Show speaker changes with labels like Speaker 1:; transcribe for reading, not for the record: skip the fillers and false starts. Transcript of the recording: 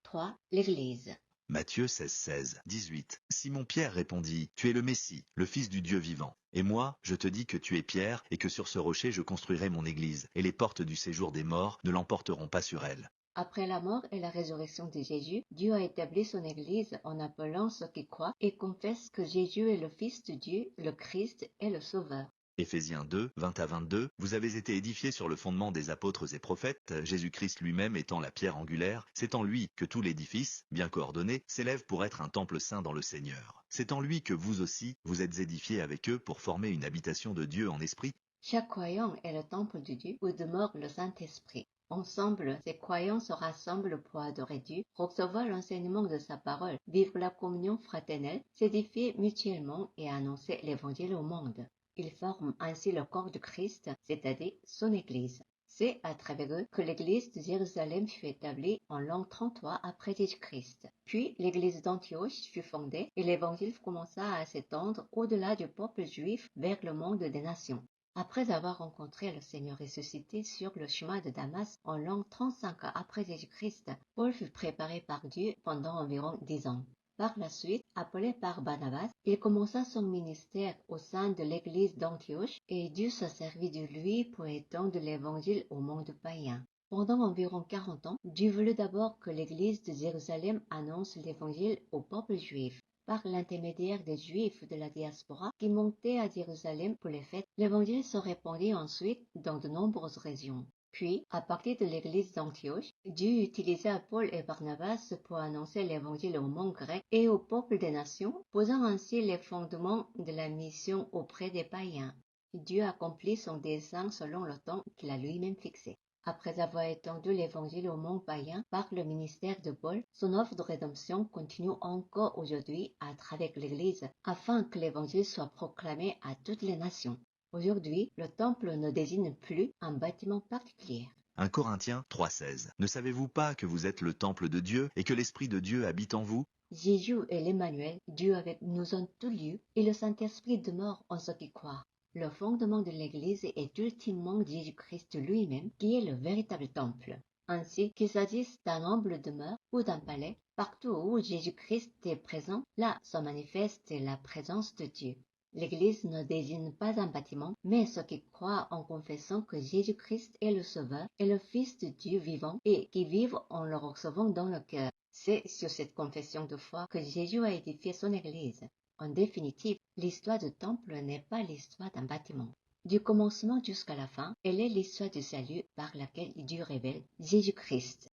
Speaker 1: 3. L'Église.
Speaker 2: Matthieu 16, 18. Simon-Pierre répondit, « Tu es le Messie, le Fils du Dieu vivant. Et moi, je te dis que tu es Pierre, et que sur ce rocher je construirai mon église, et les portes du séjour des morts ne l'emporteront pas sur elle. »
Speaker 1: Après la mort et la résurrection de Jésus, Dieu a établi son Église en appelant ceux qui croient et confessent que Jésus est le Fils de Dieu, le Christ et le Sauveur.
Speaker 2: Éphésiens 2, 20 à 22, vous avez été édifiés sur le fondement des apôtres et prophètes, Jésus-Christ lui-même étant la pierre angulaire, c'est en lui que tout l'édifice, bien coordonné, s'élève pour être un temple saint dans le Seigneur. C'est en lui que vous aussi, vous êtes édifiés avec eux pour former une habitation de Dieu en esprit.
Speaker 1: Chaque croyant est le temple de Dieu où demeure le Saint-Esprit. Ensemble, ces croyants se rassemblent pour adorer Dieu, recevoir l'enseignement de sa parole, vivre la communion fraternelle, s'édifier mutuellement et annoncer l'Évangile au monde. Ils forment ainsi le corps de Christ, c'est-à-dire son Église. C'est à travers eux que l'Église de Jérusalem fut établie en l'an 33 après Jésus-Christ. Puis l'Église d'Antioche fut fondée et l'Évangile commença à s'étendre au-delà du peuple juif vers le monde des nations. Après avoir rencontré le Seigneur ressuscité sur le chemin de Damas en l'an 35 après Jésus-Christ, Paul fut préparé par Dieu pendant environ 10 ans. Par la suite, appelé par Barnabas, il commença son ministère au sein de l'église d'Antioche et Dieu se servit de lui pour étendre l'évangile au monde païen. Pendant environ 40 ans, Dieu voulut d'abord que l'église de Jérusalem annonce l'évangile au peuple juif. Par l'intermédiaire des Juifs de la diaspora qui montaient à Jérusalem pour les fêtes, l'évangile se répandit ensuite dans de nombreuses régions. Puis, à partir de l'église d'Antioche, Dieu utilisa Paul et Barnabas pour annoncer l'évangile au monde grec et au peuple des nations, posant ainsi les fondements de la mission auprès des païens. Dieu accomplit son dessein selon le temps qu'il a lui-même fixé. Après avoir étendu l'évangile au monde païen par le ministère de Paul, son œuvre de rédemption continue encore aujourd'hui à travers l'Église, afin que l'évangile soit proclamé à toutes les nations. Aujourd'hui, le temple ne désigne plus un bâtiment particulier.
Speaker 2: 1 Corinthiens 3,16. Ne savez-vous pas que vous êtes le temple de Dieu et que l'Esprit de Dieu habite en vous?
Speaker 1: Jésus est l'Emmanuel, Dieu avec nous en tout lieu, et le Saint-Esprit demeure en ceux qui croient. Le fondement de l'Église est ultimement Jésus-Christ lui-même, qui est le véritable temple. Ainsi qu'il s'agisse d'un humble demeure ou d'un palais, partout où Jésus-Christ est présent, là se manifeste la présence de Dieu. L'Église ne désigne pas un bâtiment, mais ceux qui croient en confessant que Jésus-Christ est le Sauveur et le Fils de Dieu vivant et qui vivent en le recevant dans le cœur. C'est sur cette confession de foi que Jésus a édifié son Église. En définitive, l'histoire du temple n'est pas l'histoire d'un bâtiment. Du commencement jusqu'à la fin, elle est l'histoire du salut par laquelle Dieu révèle Jésus-Christ.